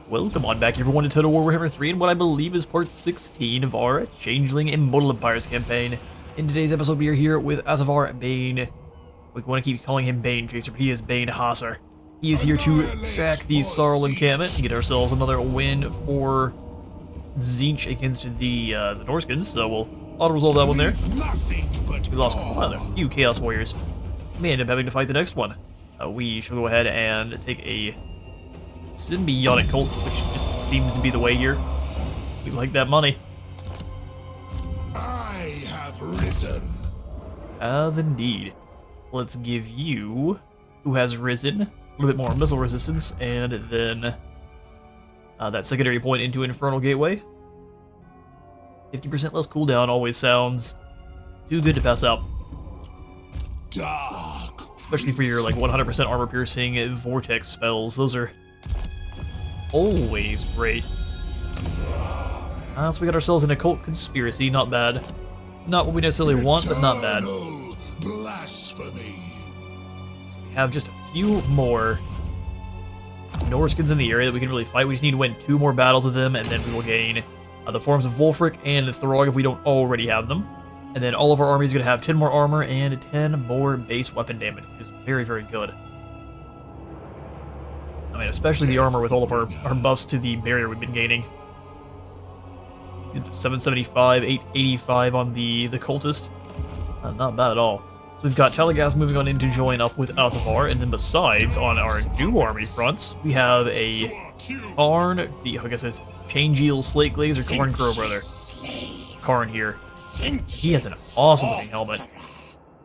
Welcome on back everyone to Total Warhammer 3 and what I believe is part 16 of our Changeling Immortal Empires campaign. In today's episode we are here with Azavar Bane. We want to keep calling him Bane Chaser, but he is Bane Hasser. He is here to sack the Sarl encampment and get ourselves another win for Tzeentch against the Norskins, so we'll auto-resolve that one there. We lost a few Chaos Warriors. We may end up having to fight the next one. We shall go ahead and take a symbiotic cult, which just seems to be the way here. We like that money. I have risen. Have indeed. Let's give you, who has risen, a little bit more missile resistance, and then that secondary point into Infernal Gateway. 50% less cooldown always sounds too good to pass up. Dark. Especially for your like 100% armor piercing vortex spells. Those are always great. So we got ourselves an occult conspiracy, not bad. Not what we necessarily want, but not bad. Blasphemy. So we have just a few more Norskins in the area that we can really fight. We just need to win 2 more battles with them, and then we will gain the forms of Wolfric and Throg if we don't already have them. And then all of our army is going to have 10 more armor and 10 more base weapon damage, which is very, very good. I mean, especially the armor with all of our buffs to the barrier we've been gaining. 775, 885 on the cultist. Not bad at all. So we've got Telegas moving on in to join up with Azavar, and then besides, on our new army fronts, we have a Karn, I guess it's Changeal Slate Glaze or Karn Crow, brother. Karn here. He has an awesome looking helmet.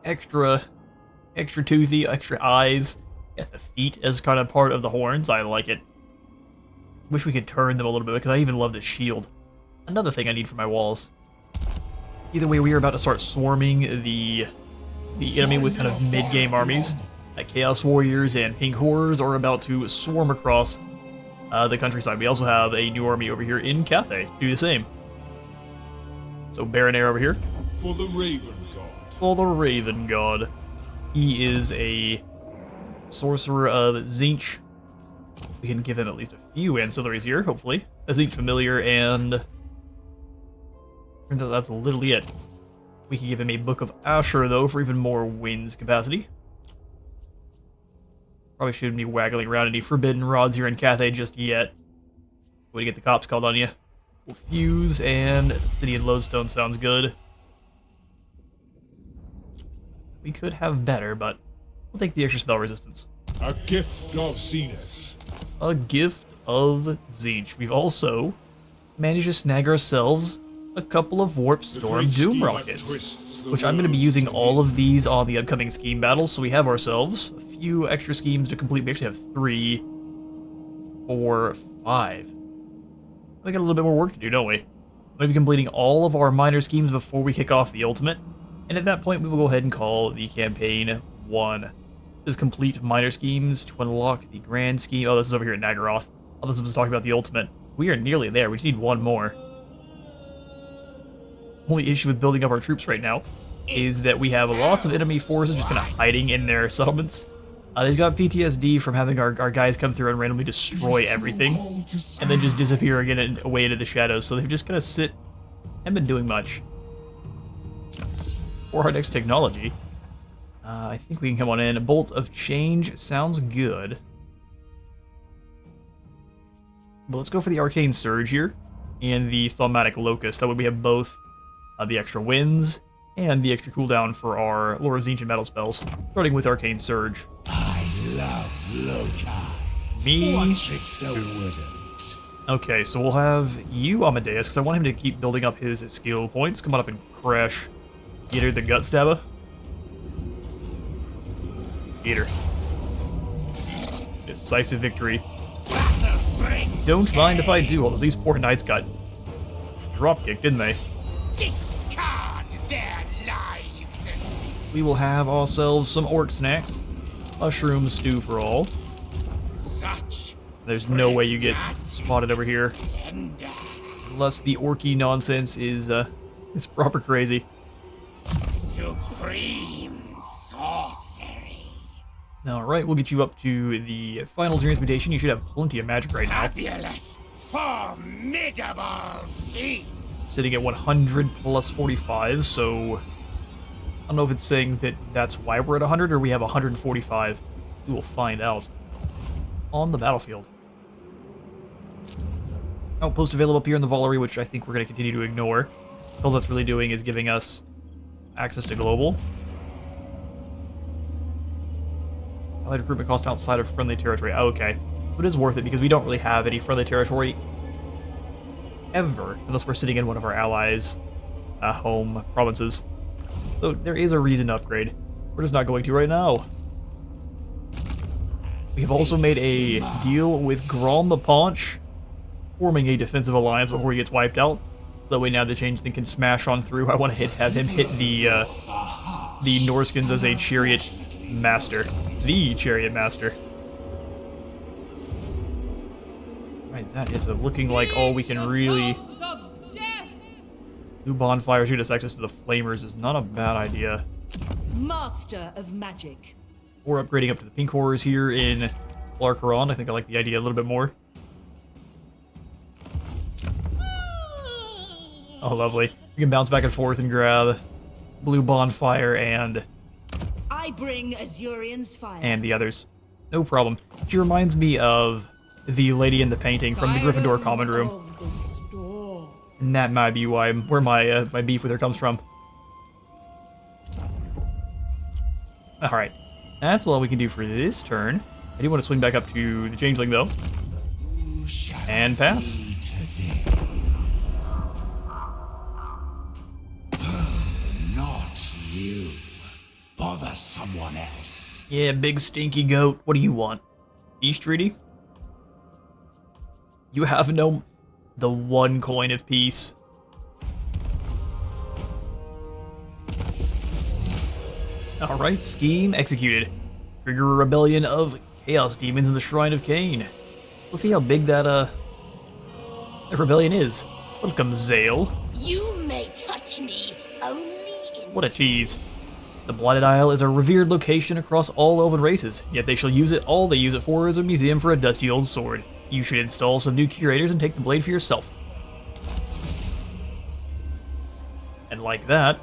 Extra toothy, extra eyes. Yeah, the feet as kind of part of the horns. I like it. Wish we could turn them a little bit because I even love the shield. Another thing I need for my walls. Either way, we are about to start swarming the enemy with kind of mid-game armies. Chaos Warriors and Pink Horrors are about to swarm across the countryside. We also have a new army over here in Cathay to do the same. So Baronair over here. For the Raven God. For the Raven God. He is a sorcerer of Tzeentch. We can give him at least a few ancillaries here, hopefully. A Tzeentch familiar, and turns out that's literally it. We can give him a Book of Asher, though, for even more wins capacity. Probably shouldn't be waggling around any forbidden rods here in Cathay just yet. Way to get the cops called on you. We'll fuse, and Obsidian Lodestone sounds good. We could have better, but we'll take the extra spell resistance. A gift of Zenith. A gift of Tzeentch. We've also managed to snag ourselves a couple of Warp Storm Doom Rockets, which I'm going to be using all of these on the upcoming scheme battles, so we have ourselves a few extra schemes to complete. We actually have 3, 4, 5. We got a little bit more work to do, don't we? We're going to be completing all of our minor schemes before we kick off the ultimate, and at that point we will go ahead and call the campaign 1. This is complete minor schemes to unlock the grand scheme. Oh, this is over here at Nagaroth. Oh, this was talking about the ultimate. We are nearly there. We just need 1 more. Only issue with building up our troops right now is that we have lots of enemy forces just kind of hiding in their settlements. They've got PTSD from having our guys come through and randomly destroy everything, and then just disappear again and away into the shadows. So they've just kind of haven't been doing much. For our next technology, I think we can come on in. A Bolt of Change sounds good. But let's go for the Arcane Surge here and the Thaumatic Locust. That way we have both the extra wins and the extra cooldown for our Lord of Tzeentch battle spells, starting with Arcane Surge. I love Loki. Me too. Okay, so we'll have you, Amadeus, because I want him to keep building up his skill points. Come on up and crash. Get her the Gut Stabber. Get her. Decisive victory. Don't mind if I do, although these poor knights got dropkicked, didn't they? Discard their lives. We will have ourselves some orc snacks. Mushroom stew for all. Such There's no way you get spotted over here. splendor. Unless the orky nonsense is proper crazy. Supreme sorcery. Alright, we'll get you up to the final transmutation. You should have plenty of magic right now. Fabulous, formidable feats. Sitting at 100 plus 45, so... I don't know if it's saying that that's why we're at 100 or we have 145. We will find out on the battlefield. Outpost available up here in the Valerie, which I think we're going to continue to ignore. All that's really doing is giving us access to global. Allied recruitment cost outside of friendly territory. Oh, okay. So it is worth it because we don't really have any friendly territory ever, unless we're sitting in one of our allies' home provinces. So there is a reason to upgrade. We're just not going to right now. We have also made a deal with Grom the Paunch, forming a defensive alliance before he gets wiped out. That way now the Changeling can smash on through. I want to have him hit the Norskins as a chariot master. The chariot master. Right, that is looking like all we can really... New bonfire shoot us access to the flamers is not a bad idea. Master of magic. Or upgrading up to the pink horrors here in Larkaron. I think I like the idea a little bit more. Oh, lovely. We can bounce back and forth and grab blue bonfire and I bring Azurian's fire. and the others. No problem. She reminds me of the lady in the painting from the Gryffindor common room. And that might be where my my beef with her comes from. Alright. That's all we can do for this turn. I do want to swing back up to the Changeling, though. And pass. Not you. Bother someone else. Yeah, big stinky goat. What do you want? Peace treaty? You have the one coin of peace. Alright, scheme executed. Trigger a rebellion of chaos demons in the Shrine of Cain. Let's see how big that rebellion is. Welcome, Zale. You may touch me only in What a tease. The Blighted Isle is a revered location across all elven races, yet they shall use it all they use it for as a museum for a dusty old sword. You should install some new curators and take the blade for yourself. And like that,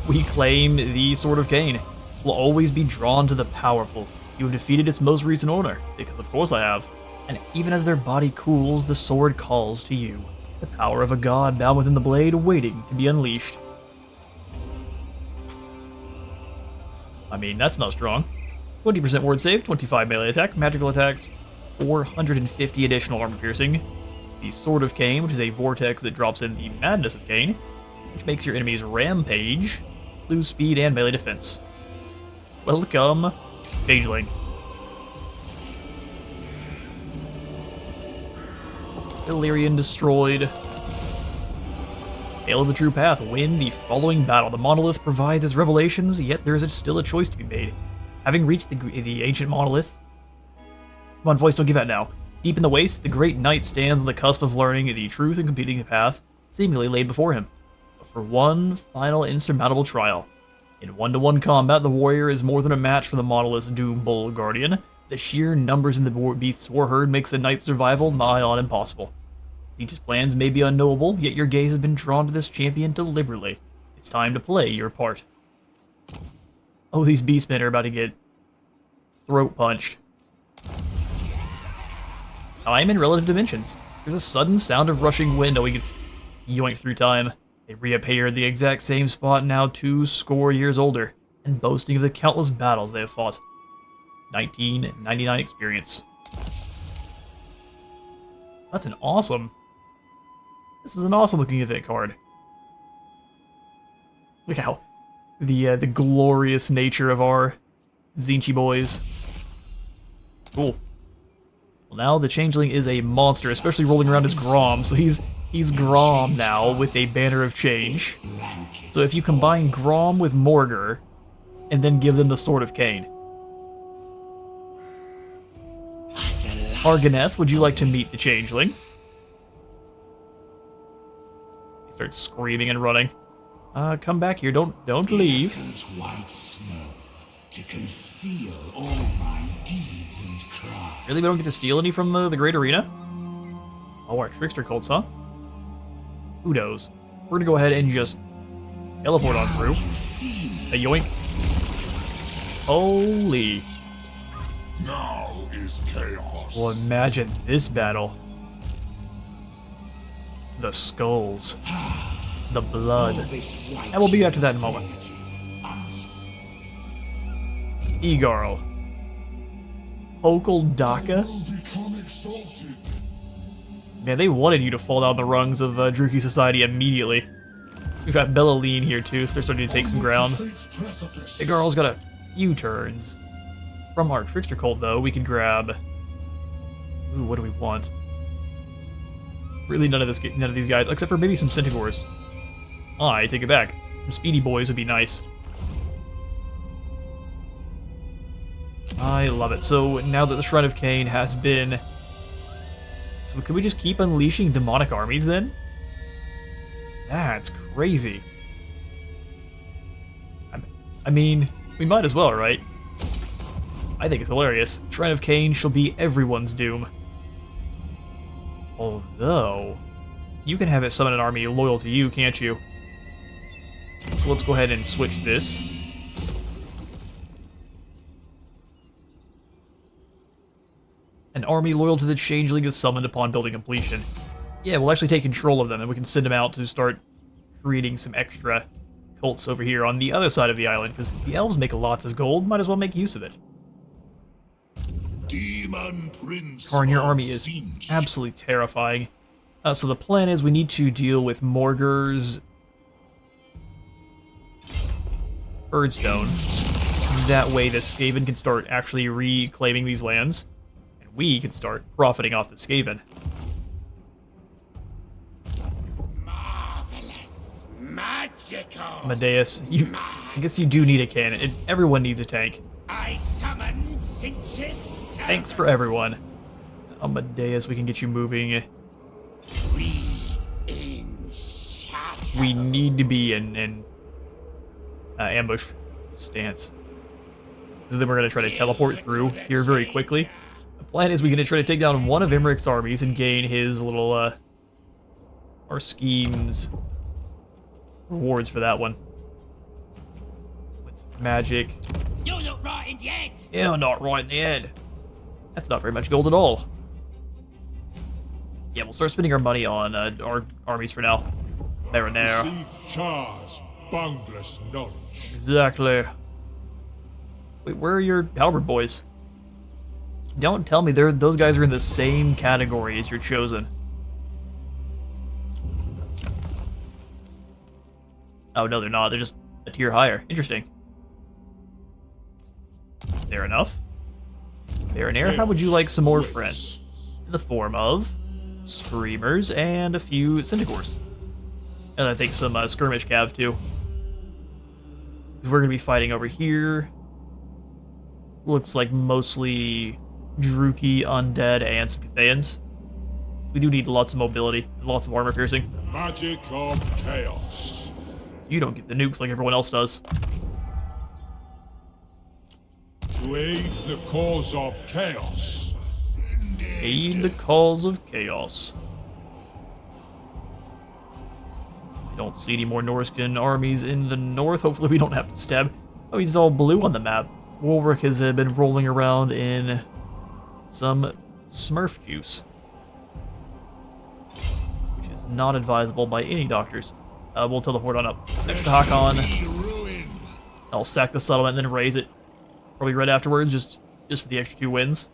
we claim the Sword of Cain. Will always be drawn to the powerful. You have defeated its most recent owner, because of course I have. And even as their body cools, the sword calls to you. The power of a god bound within the blade, waiting to be unleashed. I mean, that's not strong. 20% ward save, 25 melee attack, magical attacks, 450 additional armor piercing. The Sword of Cain, which is a vortex that drops in the Madness of Cain, which makes your enemies rampage, lose speed and melee defense. Welcome, Changeling. Illyrian destroyed. Hail of the True Path. Win the following battle. The monolith provides its revelations, yet there is still a choice to be made. Having reached the ancient monolith... Come on, voice, don't give out now. Deep in the waste, the great knight stands on the cusp of learning the truth and completing the path seemingly laid before him. But for one final insurmountable trial. In one-to-one combat, the warrior is more than a match for the monolith's Doom Bull Guardian. The sheer numbers in the beast's war herd makes the knight's survival nigh on impossible. Tzeentch's plans may be unknowable, yet your gaze has been drawn to this champion deliberately. It's time to play your part. Oh, these beastmen are about to get throat punched. Time in relative dimensions. There's a sudden sound of rushing wind. Oh, he gets yoinked through time. They reappear at the exact same spot, now 20 years older, and boasting of the countless battles they have fought. 1999 experience. That's an awesome... This is an awesome looking event card. Look how the glorious nature of our Tzeentch boys. Cool. Well, now the Changeling is a monster, especially rolling around as Grom, so he's Grom now with a Banner of Change. So if you combine Grom with Morgur, and then give them the Sword of Cain. Arganeth, would you like to meet the Changeling? He starts screaming and running. Come back here, don't leave. White snow. to conceal all my deeds and crimes. Really, we don't get to steal any from the Great Arena? Oh, our trickster cults, huh? Who knows? We're gonna go ahead and just teleport on through. A yoink. Holy. Now is chaos. Well, imagine this battle. The skulls. The blood. And we'll be after that in a moment. Egarl. Okal Daka? Man, they wanted you to fall down the rungs of Druchii society immediately. We've got Bellaline here too, so they're starting to take some ground. Egarl's got a few turns. From our trickster cult, though, we can grab. Ooh, what do we want? Really, none of these guys, except for maybe some Centaurs. I take it back. Some speedy boys would be nice. I love it. So now that the Shrine of Cain has been... So could we just keep unleashing demonic armies then? That's crazy. I mean, we might as well, right? I think it's hilarious. Shrine of Cain shall be everyone's doom. Although, you can have it summon an army loyal to you, can't you? So let's go ahead and switch this. An army loyal to the Changeling is summoned upon building completion. Yeah, we'll actually take control of them, and we can send them out to start creating some extra cults over here on the other side of the island, because the elves make lots of gold, might as well make use of it. Demon Prince Karn, your army is Tzeentch. absolutely terrifying. So the plan is we need to deal with Morgur's Birdstone. That way the Skaven can start actually reclaiming these lands, and we can start profiting off the Skaven. Marvelous. Magical. Amadeus, I guess you do need a cannon. Everyone needs a tank. I summon Tzeentch's Thanks for everyone. Amadeus, we can get you moving. We in shadow. We need to be in ambush stance. So then we're going to try to teleport through here very quickly. The plan is we're going to try to take down one of Imric's armies and gain his little, our scheme's rewards for that one. With magic. You look right in the head. Yeah, not right in the head. That's not very much gold at all. Yeah, we'll start spending our money on our armies for now. There and there. Receive Char's boundless knowledge. Exactly. Wait, where are your halberd boys? Don't tell me those guys are in the same category as your chosen. Oh no, they're not. They're just a tier higher. Interesting. Fair enough. Fair and air. How would you like some more friends? In the form of Screamers and a few Centaurs. And I think some skirmish cav too. Because we're going to be fighting over here. Looks like mostly Druchii, Undead, and some Cathayans. We do need lots of mobility and lots of armor piercing. Magic of chaos. You don't get the nukes like everyone else does. To aid the cause of chaos. Aid the cause of chaos. I don't see any more Norscan armies in the north. Hopefully we don't have to stab. Oh, he's all blue on the map. Wolric has been rolling around in some Smurf juice, which is not advisable by any doctors. We'll teleport on up next to Hakon. I'll sack the settlement and then raise it. Probably right afterwards, just for the extra 2 wins.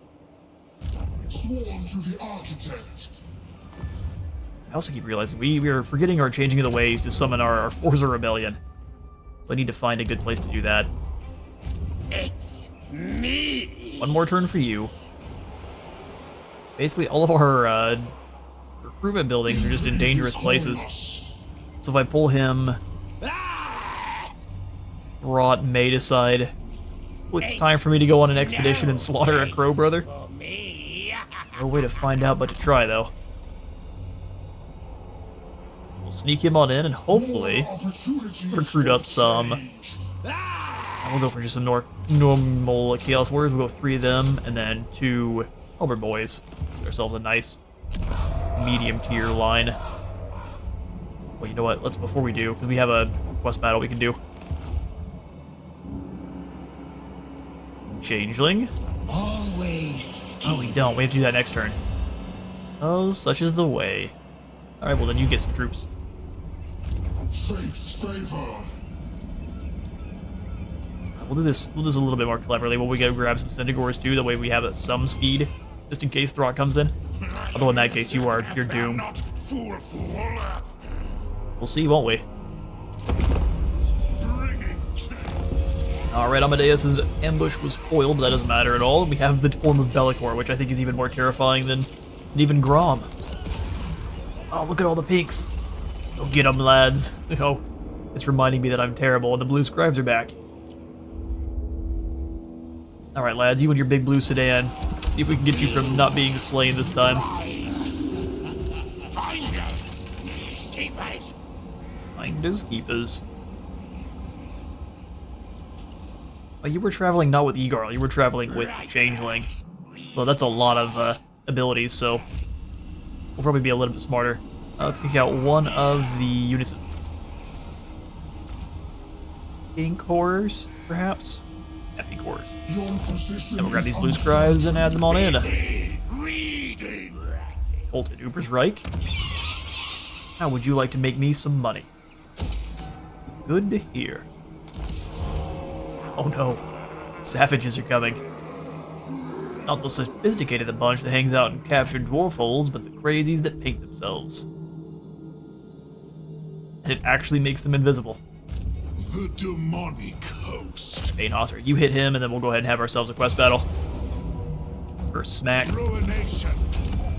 Sworn to the architect. I also keep realizing we are forgetting our changing of the ways to summon our Forza Rebellion. So I need to find a good place to do that. It's me. One more turn for you. Basically, all of our recruitment buildings are just in dangerous places. So if I pull him, Rot Maid aside, well, it's time for me to go on an expedition and slaughter a Crow brother. For me. No way to find out but to try, though. We'll sneak him on in and hopefully recruit up some We'll go for just some normal Chaos Warriors. We'll go 3 of them, and then 2 Halberd Boys. Get ourselves a nice medium tier line. Well, you know what? Let's, before we do, because we have a quest battle we can do. Changeling? Always. Oh, we don't. We have to do that next turn. Oh, such is the way. Alright, well then you get some troops. Fate's favor. We'll do this a little bit more cleverly. We'll go grab some Cyndigors too, that way we have at some speed, just in case Throt comes in. Although in that case you're doomed. We'll see, won't we? Alright, Amadeus's ambush was foiled, but that doesn't matter at all. We have the form of Bellicor, which I think is even more terrifying than even Grom. Oh, look at all the pinks. Go get them, lads. Oh, it's reminding me that I'm terrible, and the blue scribes are back. Alright, lads, you and your big blue sedan. See if we can get you from not being slain this time. Finders. Keepers. Finders keepers. Oh, you were traveling not with Egarl, you were traveling with Changeling. Well, that's a lot of abilities, so we'll probably be a little bit smarter. Let's kick out one of the units of Pink Horrors, perhaps? Yeah, Pink Horrors. And we'll grab these blue scribes and add them on in. Colted Ubersreich. How would you like to make me some money? Good to hear. Oh no, savages are coming. Not the sophisticated bunch that hangs out in captured dwarf holes, but the crazies that paint themselves. And it actually makes them invisible. The demonic host. Baneosser, you hit him, and then we'll go ahead and have ourselves a quest battle. First smack. Ruination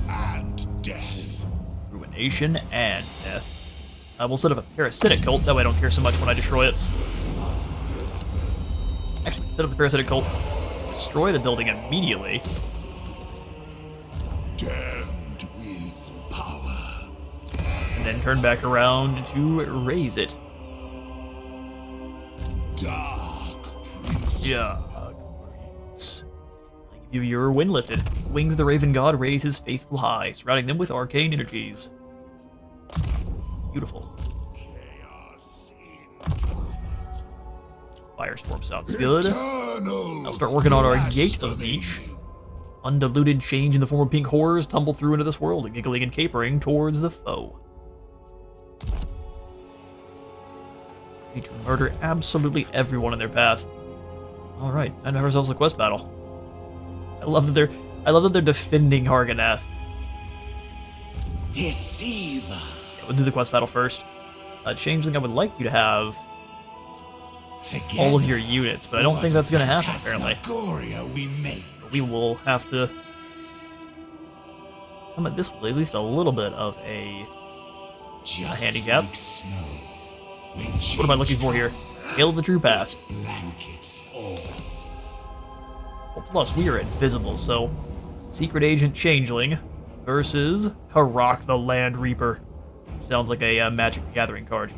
and death. Ruination and death. We'll set up a parasitic cult, that way I don't care so much when I destroy it. Actually, set up the parasitic cult. Destroy the building immediately. Damned with power. And then turn back around to raise it. Dark Prince. Yeah. Prince. I give you your wind lifted. Wings of the Raven God raise his faithful high, surrounding them with arcane energies. Beautiful. Firestorm sounds good. I'll start working on our Gate of Tzeentch. Undiluted change in the form of pink horrors tumble through into this world, giggling and capering towards the foe. Need to murder absolutely everyone in their path. Alright, time to have ourselves a quest battle. I love that they're defending Harganath. Deceiver. Yeah, we'll do the quest battle first. Changeling, I would like you to have Together, all of your units, but I don't think that's going to happen, apparently. We will have to come at this with at least a little bit of a handicap. Like snow, What am I looking for here? Hail of the True Path. blankets all. Well, plus, we are invisible, so Secret Agent Changeling versus Karak the Land Reaper. Sounds like a Magic the Gathering card.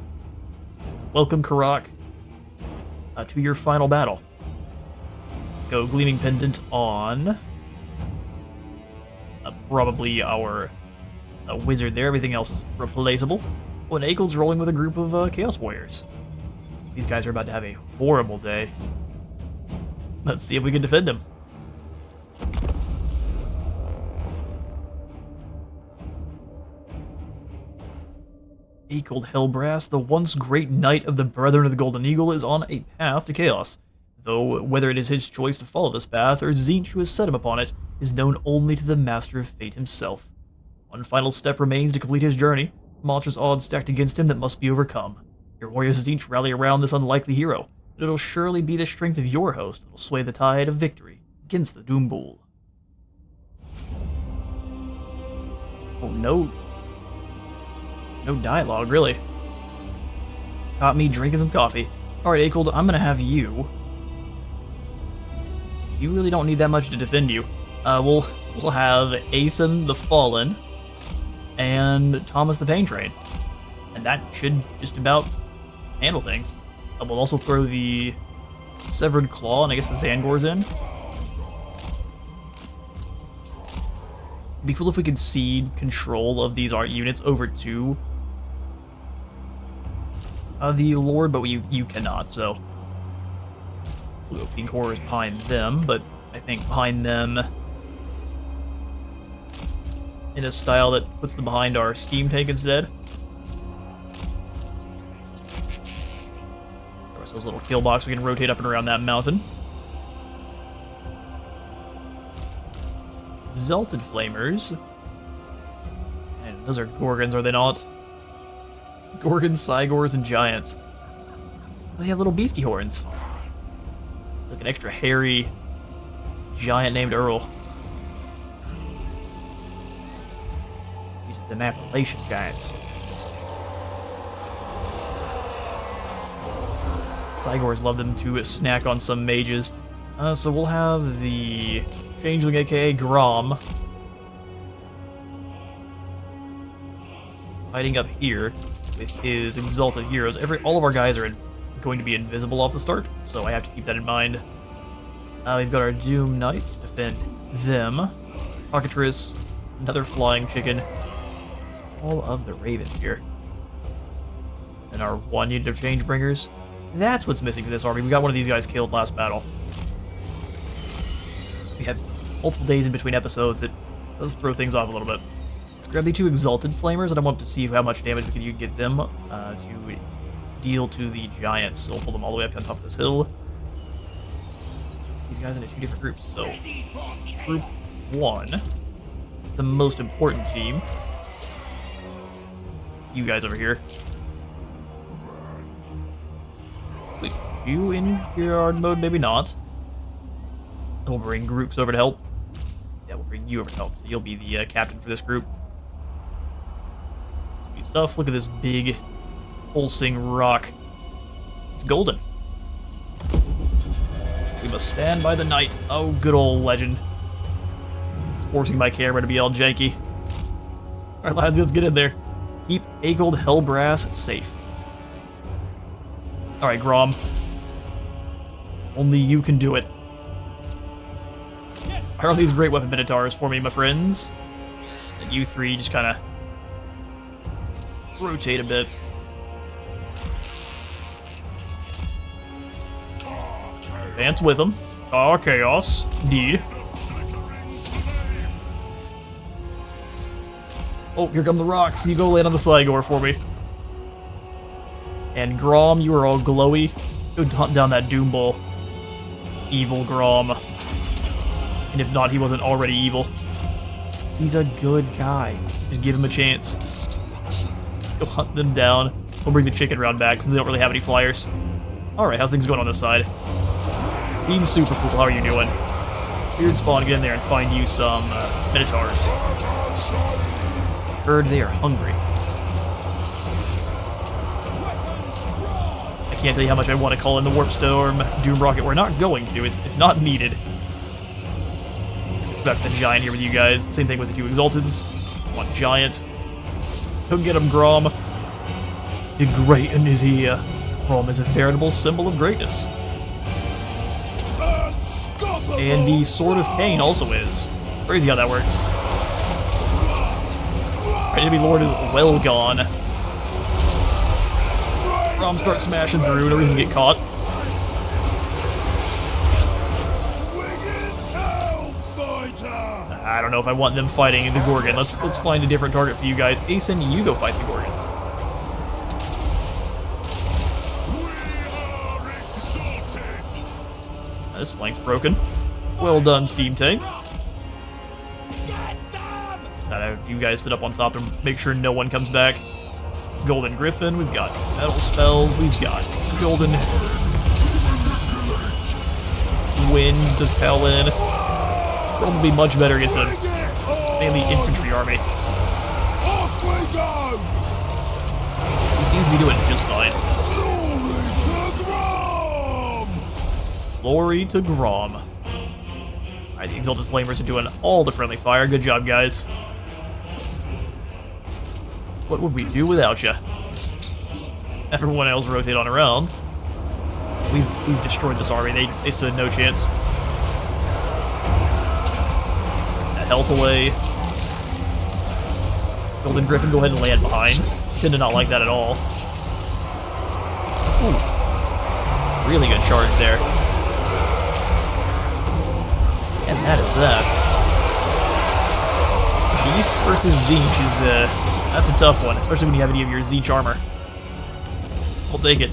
Welcome, Karak, to your final battle. Let's go Gleaming Pendant on probably our wizard there. Everything else is replaceable. Oh, and Akel's rolling with a group of Chaos Warriors. These guys are about to have a horrible day. Let's see if we can defend him. Akel Hellbrass, the once great knight of the Brethren of the Golden Eagle, is on a path to chaos. Though whether it is his choice to follow this path, or Tzeentch who has set him upon it, is known only to the Master of Fate himself. One final step remains to complete his journey, monstrous odds stacked against him that must be overcome. Your warriors of Tzeentch rally around this unlikely hero, but it'll surely be the strength of your host that will sway the tide of victory against the Doombull. Oh, no dialogue, really. Caught me drinking some coffee. Alright, Akel, I'm gonna have you. You really don't need that much to defend you. We'll have Aeson the Fallen and Thomas the Pain Train. And that should just about handle things. We'll also throw the Severed Claw, and I guess the Zangor's in. It'd be cool if we could cede control of these art units over to the Lord, but you cannot, so King Horror is behind them, but I think behind them in a style that puts them behind our steam tank instead. There's those little kill box we can rotate up and around that mountain. Exalted Flamers. And those are Gorgons, are they not? Gorgons, Cygors, and Giants. They have little beastie horns. Like an extra hairy giant named Earl. These are the Appalachian Giants. Cygors love them to snack on some mages. So we'll have the Changeling, aka Grom, fighting up here with his Exalted Heroes. All of our guys are going to be invisible off the start, so I have to keep that in mind. We've got our Doom Knights to defend them. Cockatrice, another Flying Chicken. All of the Ravens here. And our 1 unit of Changebringers. That's what's missing for this army. We got one of these guys killed last battle. We have multiple days in between episodes. It does throw things off a little bit. Let's grab the 2 Exalted Flamers, and I want to see how much damage we can get them to deal to the Giants. So we'll pull them all the way up on top of this hill. These guys into 2 different groups. So, Group 1, the most important team. You guys over here. Wait, you in guard mode? Maybe not. And we'll bring groups over to help. Yeah, we'll bring you over to help. So you'll be the captain for this group. Sweet stuff. Look at this big pulsing rock. It's golden. We must stand by the night. Oh, good old legend. Forcing my camera to be all janky. Alright, lads, let's get in there. Keep Agold Hellbrass safe. Alright, Grom. Only you can do it. Fire all these great weapon minotaurs for me, my friends. And you 3 just kind of rotate a bit. Advance with them. Ah, chaos. Indeed. Oh, here come the rocks. You go land on the Cygor for me. And Grom, you are all glowy. Go hunt down that Doom Bull. Evil Grom. And if not, he wasn't already evil. He's a good guy. Just give him a chance. Let's go hunt them down. We'll bring the chicken round back because they don't really have any flyers. Alright, how's things going on this side? Team Super Cool, how are you doing? Beard Spawn, get in there and find you some Minotaurs. Heard they are hungry. I can't tell you how much I want to call in the Warp Storm Doom Rocket. We're not going to. It's not needed. Back to the Giant here with you guys. Same thing with the 2 Exalteds. One Giant. Go get him, Grom. The Greaton is here. Grom is a veritable symbol of greatness. And the Sword of Cain also is. Crazy how that works. Our enemy lord is well gone. Grom starts smashing through, no reason to get caught. I don't know if I want them fighting the Gorgon. Let's find a different target for you guys. Asen, you go fight the Gorgon. This flank's broken. Well done, Steam Tank. You guys sit up on top and make sure no one comes back. Golden Griffin, we've got metal spells, we've got golden winds to fell in. Probably much better against a mainly infantry army. He seems to be doing just fine. Glory to Grom. Alright, the Exalted Flamers are doing all the friendly fire. Good job, guys. What would we do without you? Everyone else rotate on around. We've destroyed this army. They stood no chance. That health away. Golden Griffin, go ahead and land behind. Tend to not like that at all. Ooh. Really good charge there. And that is that. Beast versus Tzeentch is, that's a tough one, especially when you have any of your Tzeentch armor. We'll take it.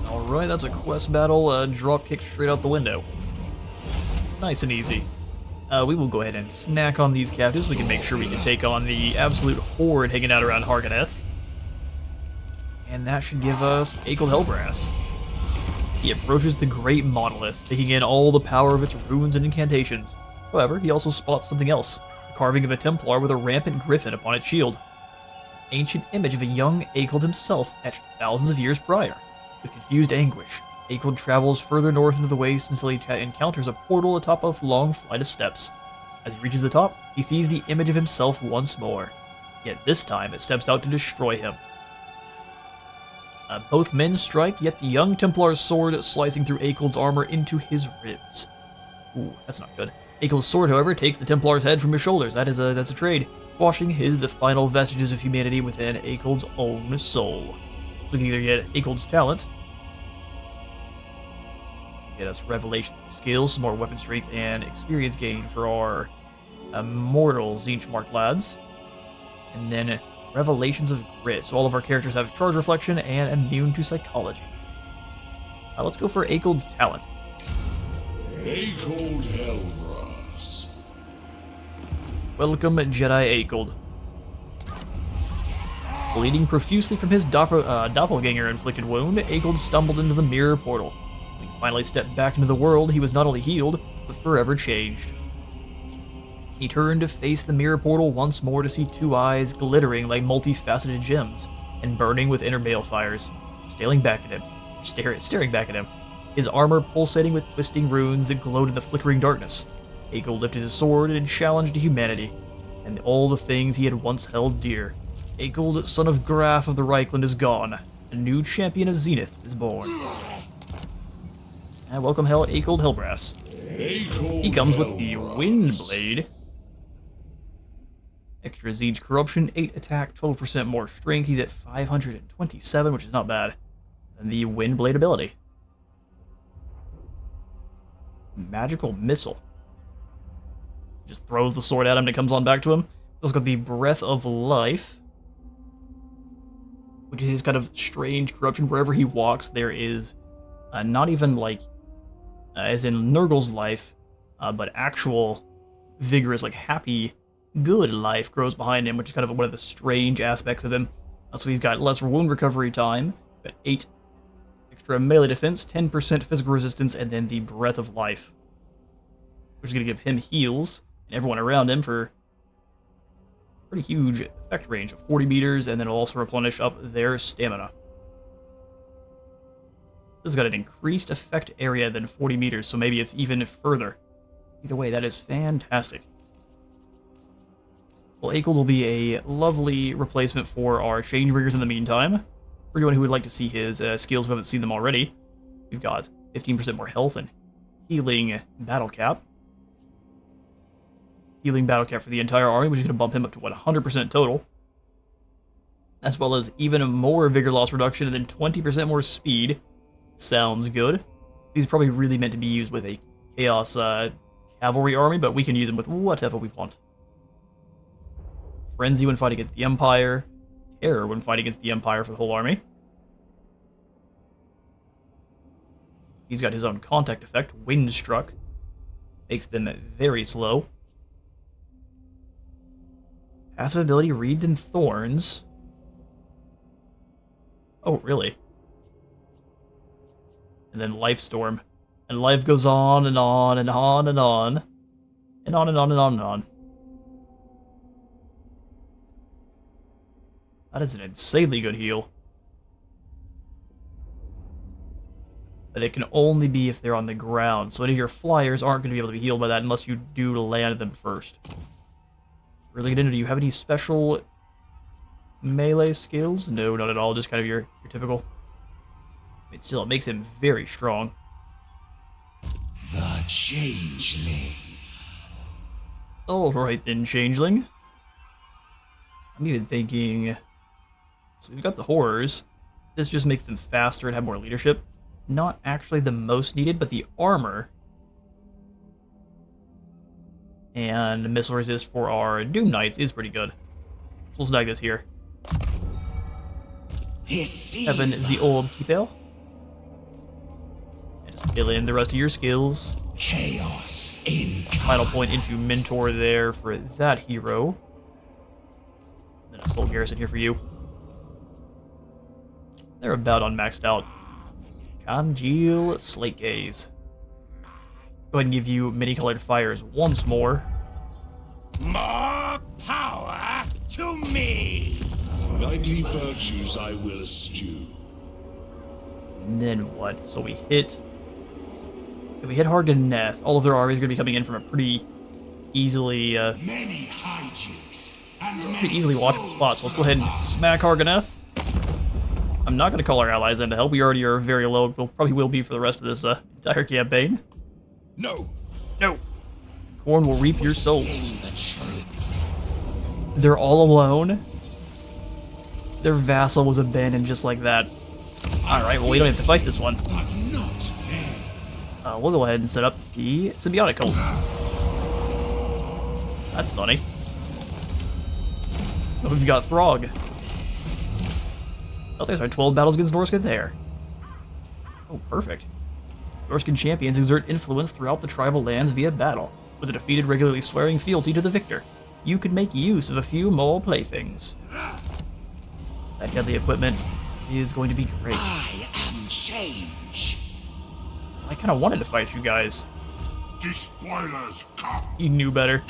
Alright, that's a quest battle, drop kick straight out the window. Nice and easy. We will go ahead and snack on these captives. We can make sure we can take on the absolute horde hanging out around Harganeth. And that should give us Akel Hellbrass. He approaches the Great Modlist, taking in all the power of its runes and incantations. However, he also spots something else, the carving of a Templar with a rampant griffin upon its shield. An ancient image of a young Akel himself etched thousands of years prior. With confused anguish, Akel travels further north into the waste until he encounters a portal atop a long flight of steps. As he reaches the top, he sees the image of himself once more. Yet this time, it steps out to destroy him. Both men strike, yet the young Templar's sword slicing through Akel's armor into his ribs. Ooh, that's not good. Akel's sword, however, takes the Templar's head from his shoulders. That's a trade, quashing the final vestiges of humanity within Akel's own soul. So we can either get Akel's talent, get us revelations of skills, some more weapon strength, and experience gain for our immortal Tzeentch marked lads. And then revelations of grit. So all of our characters have charge reflection and immune to psychology. Let's go for Akel's talent. Akel Hellbrass. Welcome, Jedi Akel. Bleeding profusely from his doppelganger-inflicted wound, Akel stumbled into the mirror portal. When he finally stepped back into the world, he was not only healed, but forever changed. He turned to face the mirror portal once more to see two eyes glittering like multifaceted gems, and burning with inner balefires, staring back at him. His armor pulsating with twisting runes that glowed in the flickering darkness. Akel lifted his sword and challenged humanity, and all the things he had once held dear. Akel, son of Graf of the Reichland, is gone. A new champion of Zenith is born. And welcome Akel Hellbrass. He comes with the Windblade. Extra Tzeentch Corruption, 8 attack, 12% more strength. He's at 527, which is not bad. And the Windblade ability. Magical Missile. Just throws the sword at him and it comes on back to him. He's also got the Breath of Life, which is his kind of strange corruption. Wherever he walks, there is not even like, as in Nurgle's life, but actual vigorous, like happy, good life grows behind him, which is kind of one of the strange aspects of him. So he's got less wound recovery time, but 8 extra melee defense, 10% physical resistance, and then the Breath of Life, which is going to give him heals and everyone around him for pretty huge effect range of 40 meters, and then it'll also replenish up their stamina. This has got an increased effect area than 40 meters, so maybe it's even further. Either way, that is fantastic. Well, Akel will be a lovely replacement for our Changebringers in the meantime. For anyone who would like to see his skills who haven't seen them already, we've got 15% more health and healing battle cap. Healing battle cap for the entire army, which is going to bump him up to, what, 100% total. As well as even more vigor loss reduction and then 20% more speed. Sounds good. He's probably really meant to be used with a Chaos Cavalry army, but we can use him with whatever we want. Frenzy when fighting against the Empire. Terror when fighting against the Empire for the whole army. He's got his own contact effect, Windstruck. Makes them very slow. Passive ability, Reed and Thorns. Oh, really? And then Life Storm. And life goes on and on and on and on. And on and on and on and on. That is an insanely good heal. But it can only be if they're on the ground, so any of your flyers aren't going to be able to be healed by that unless you do land them first. Really get into, do you have any special melee skills? No, not at all, just kind of your typical. I mean, still, it makes him very strong. The Changeling. Alright then, Changeling. I'm even thinking... So we've got the horrors. This just makes them faster and have more leadership. Not actually the most needed, but the armor and missile resist for our Doom Knights is pretty good. So we'll snag this here. Having the old Keepale. And just fill in the rest of your skills. Chaos in Final point into Mentor there for that hero. And then a Soul Garrison here for you. They're about unmaxed out. Congeal Slate Gaze. Go ahead and give you many-colored fires once more. More power to me! knightly virtues I will eschew. And then what? So we hit... If we hit Harganeth, all of their armies are going to be coming in from a pretty easily... Many hijinks and pretty easily watchable spot, so let's go ahead and smack Harganeth. I'm not going to call our allies in to help. We already are very low. We'll probably will be for the rest of this entire campaign. No. No. Khorne will reap your souls. They're all alone. Their vassal was abandoned just like that. Alright, well we don't have to fight this one. But not there. We'll go ahead and set up the symbiotic cult. That's funny. Oh, we've got Throg. Oh, there's our 12 battles against Norsca there. Oh, perfect. Norscan champions exert influence throughout the tribal lands via battle, with the defeated regularly swearing fealty to the victor. You can make use of a few more playthings. That deadly equipment is going to be great. I am change. I kind of wanted to fight you guys. The spoilers come. You knew better.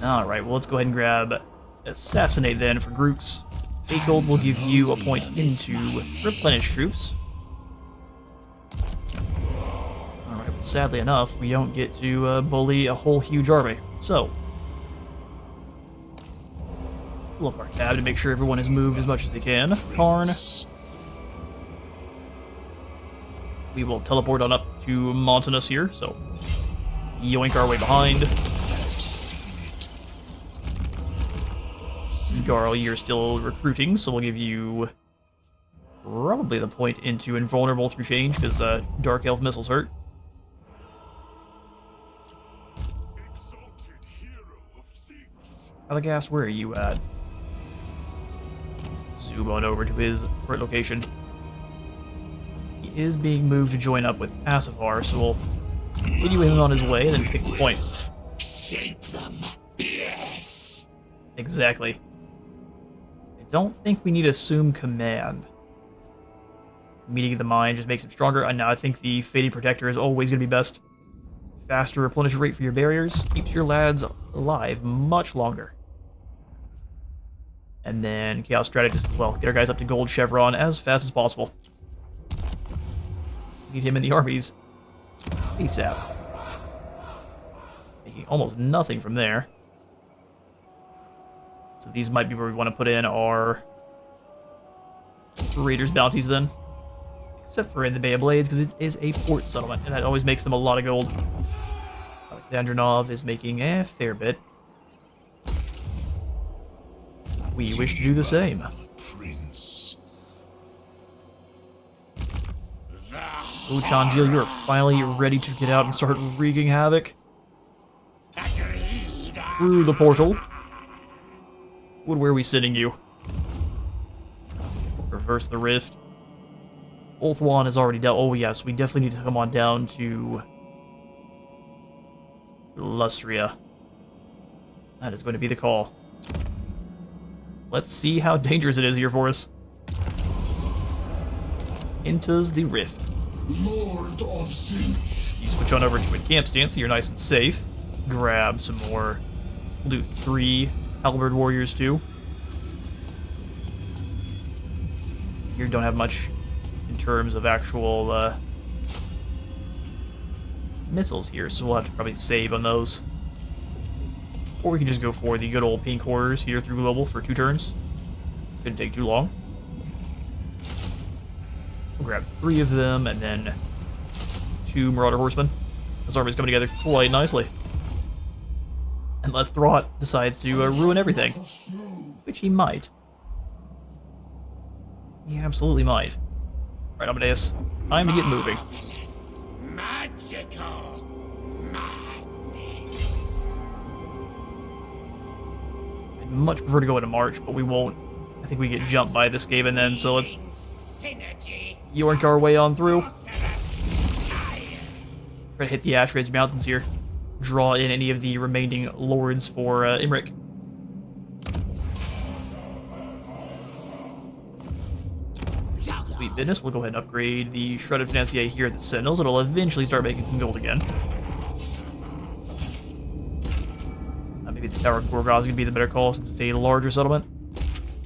Alright, well let's go ahead and grab Assassinate then for Grooks. 8 gold will give you a point into Replenish Troops. Alright, well, sadly enough, we don't get to bully a whole huge army. So, pull up our tab to make sure everyone is moved as much as they can. Karn. We will teleport on up to Montanus here, so yoink our way behind. Garl, you're still recruiting, so we'll give you probably the point into invulnerable through change, because Dark Elf missiles hurt. Alagast, where are you at? Zoom on over to his current location. He is being moved to join up with Asafar, so we'll continue him on his way and then pick the point. Shape them. Yes. Exactly. I don't think we need to assume command. Meeting of the mind just makes him stronger. And now I think the Faded Protector is always going to be best. Faster replenish rate for your barriers. Keeps your lads alive much longer. And then Chaos Strategist as well. Get our guys up to Gold Chevron as fast as possible. Need him in the armies ASAP. Making almost nothing from there. So these might be where we want to put in our Raiders bounties then. Except for in the Bay of Blades, because it is a port settlement, and that always makes them a lot of gold. Alexandrinov is making a fair bit. We wish to do the same. Prince. Oh, Chanjil, you're finally ready to get out and start wreaking havoc. Through the portal. Where are we sitting you? Reverse the rift. Ulthuan is already dealt. Oh yes, we definitely need to come on down to Lustria. That is going to be the call. Let's see how dangerous it is here for us. Enters the rift. Lord of Tzeentch. You switch on over to a camp stance so you're nice and safe. Grab some more. We'll do 3 Halberd Warriors too. here don't have much in terms of actual missiles here, so we'll have to probably save on those. Or we can just go for the good old pink horrors here through global for 2 turns. Shouldn't take too long. We'll grab 3 of them and then 2 Marauder Horsemen. This army's coming together quite nicely. Unless Throt decides to ruin everything. Which he might. He absolutely might. Alright, Amadeus. Time to get moving. Magical madness. I'd much prefer to go into March, but we won't. I think we get jumped by this game and then, so let's Synergy. yoink our way on through. Science. Try to hit the Ash Ridge Mountains here. Draw in any of the remaining lords for Imric. Sweet business. We'll go ahead and upgrade the Shredded Financier here at the Sentinels. It'll eventually start making some gold again. Maybe the Tower of Gorgoth is going to be the better call since it's a larger settlement.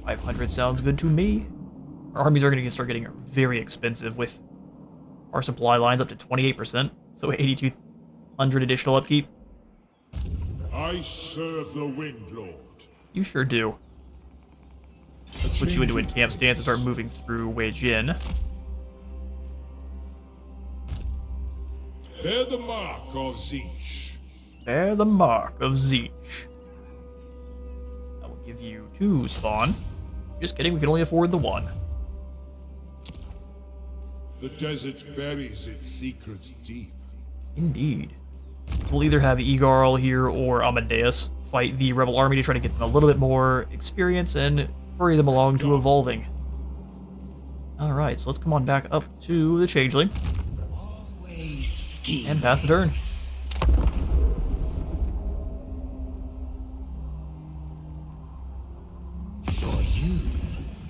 500 sounds good to me. Our armies are going to start getting very expensive with our supply lines up to 28%. So 8,200 additional upkeep. I serve the Wind Lord. You sure do. Let's put you into a camp stance and start moving through Wei Jin. Bear the mark of Tzeentch. Bear the mark of Tzeentch. I will give you 2 spawn. Just kidding, we can only afford the 1. The desert buries its secrets deep. Indeed. So we'll either have Egarl here or Amadeus fight the rebel army to try to get them a little bit more experience and hurry them along to evolving. Alright, so let's come on back up to the Changeling Always scheme. and pass the turn. For you,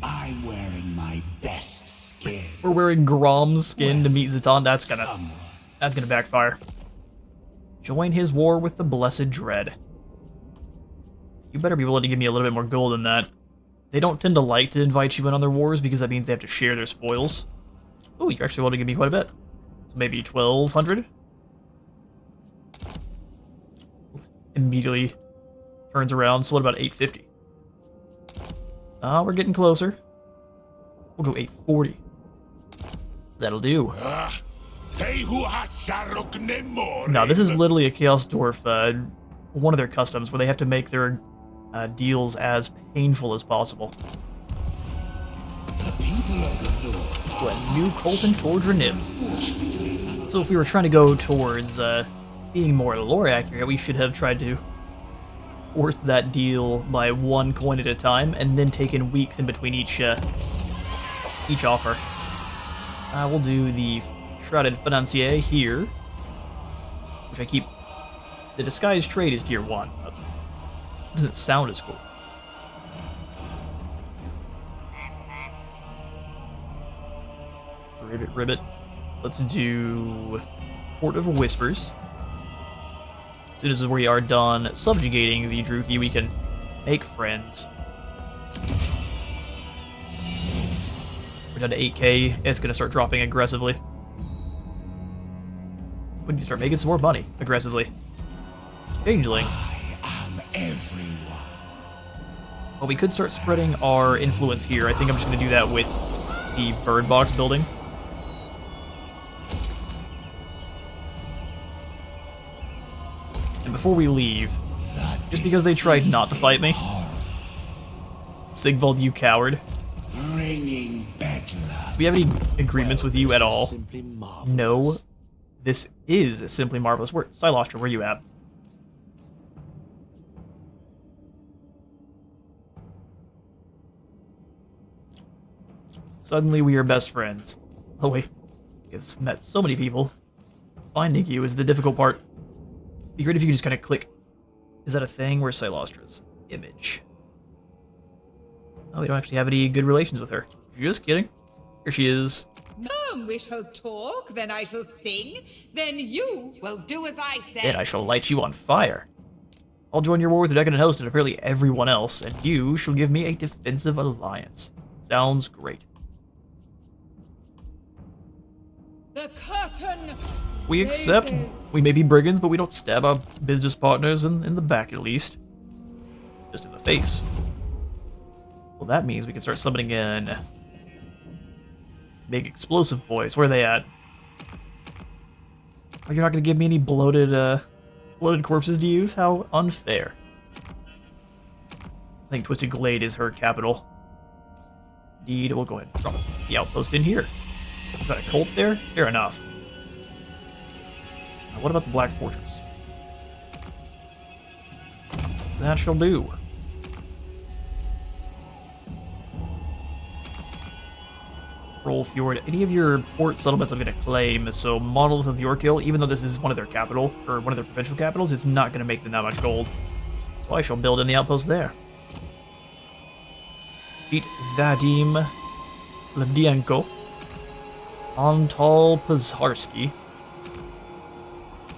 I'm wearing my best skin. We're wearing Grom's skin to meet Zatan. That's gonna backfire. Join his war with the Blessed Dread. You better be willing to give me a little bit more gold than that. They don't tend to like to invite you in on their wars because that means they have to share their spoils. Oh, you're actually willing to give me quite a bit. So maybe 1,200? Immediately turns around, so what about 850? We're getting closer. We'll go 840. That'll do. Now, this is literally a Chaos Dwarf, one of their customs, where they have to make their deals as painful as possible. To a new Colton Tordranib. So if we were trying to go towards being more lore accurate, we should have tried to force that deal by 1 coin at a time, and then taken weeks in between each offer. We'll do the Shrouded Financier here, which I keep. The Disguised Trade is tier 1. But it doesn't sound as cool. Ribbit. Let's do Port of Whispers. As soon as we are done subjugating the Druchii, we can make friends. We're down to 8k. It's going to start dropping aggressively. We need to start making some more money aggressively. Changeling. I am everyone. Well, we could start spreading our influence here. I think I'm just going to do that with the bird box building. And before we leave, just because they tried not to fight me, Sigvald, you coward. Bringing bedlam. Do we have any agreements with you at all? No. This is simply marvelous. Silostra, where you at? Suddenly we are best friends. Oh wait, you've met so many people. Finding you is the difficult part. Be great if you could just kind of click. Is that a thing? Where's Silostra's image? Oh, we don't actually have any good relations with her. Just kidding. Here she is. Come, we shall talk, then I shall sing, then you will do as I say. Then I shall light you on fire. I'll join your war with the Decadent Host and apparently everyone else, and you shall give me a defensive alliance. Sounds great. The curtain. We accept. raises. We may be brigands, but we don't stab our business partners in the back, at least. Just in the face. Well, that means we can start summoning in big explosive boys. Where are they at? Oh, you're not going to give me any bloated corpses to use? How unfair. I think Twisted Glade is her capital. Indeed, we'll go ahead and drop the outpost in here. Is that a cult there? Fair enough. What about the Black Fortress? That shall do. Roll Fjord. Any of your port settlements I'm going to claim, so Monolith of Yorkhill, even though this is one of their capital, or one of their provincial capitals, it's not going to make them that much gold. So I shall build in the outpost there. Beat Vadim Lebdienko. Antal Pazharsky.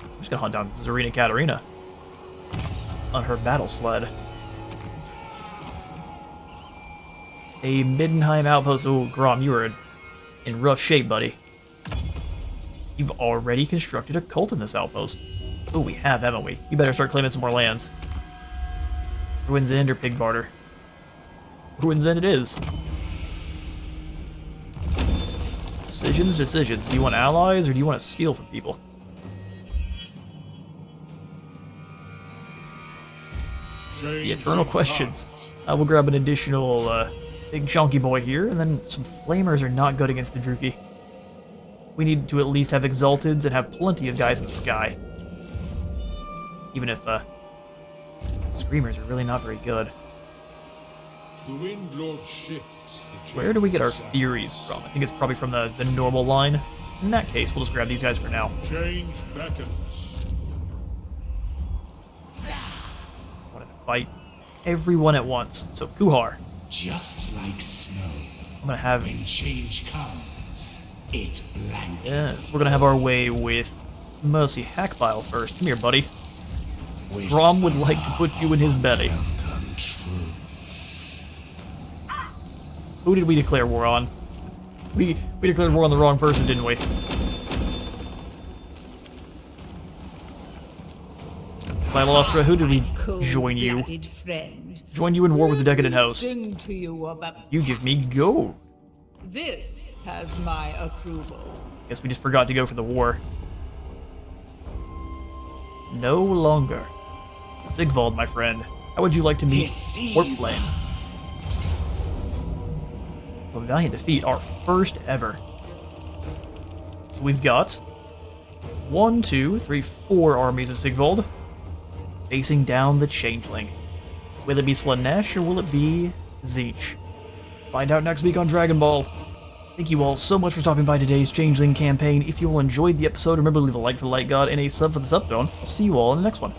I'm just going to hunt down Zarina Katarina on her battle sled. A Middenheim outpost. Oh, Grom, you are in rough shape, buddy. You've already constructed a cult in this outpost. Oh, we have, haven't we? You better start claiming some more lands. Ruins End or Pig Barter? Ruins End it is. Decisions, decisions. Do you want allies or do you want to steal from people? The eternal questions. I will grab an additional big chunky boy here, and then some flamers are not good against the Druki. We need to at least have exalteds and have plenty of guys in the sky. Even if screamers are really not very good. The wind lord shifts. Where do we get our Furies from? I think it's probably from the normal line. In that case, we'll just grab these guys for now. Change beckons. I wanted to fight everyone at once. So, Kuhar. Just like snow. I'm gonna have... When change comes, it blankets. Yes, we're gonna have our way with Mercy Hackpile first. Come here, buddy. With Grom would like to put you in his belly. welcome truths. Who did we declare war on? We declared war on the wrong person, didn't we? Silastra, who did we join you? Cold-blooded friend. Join you in war with the Decadent Let me Host. Sing to you about You give me gold. this has my approval. Guess we just forgot to go for the war. No longer. Sigvald, my friend. How would you like to meet Warpflame? A valiant defeat, our first ever. So we've got 1, 2, 3, 4 armies of Sigvald facing down the Changeling. Will it be Slanesh or will it be Tzeentch? Find out next week on Dragon Ball. Thank you all so much for stopping by today's Changeling campaign. If you all enjoyed the episode, remember to leave a like for the Light God and a sub for the Sub Throne. I'll see you all in the next one.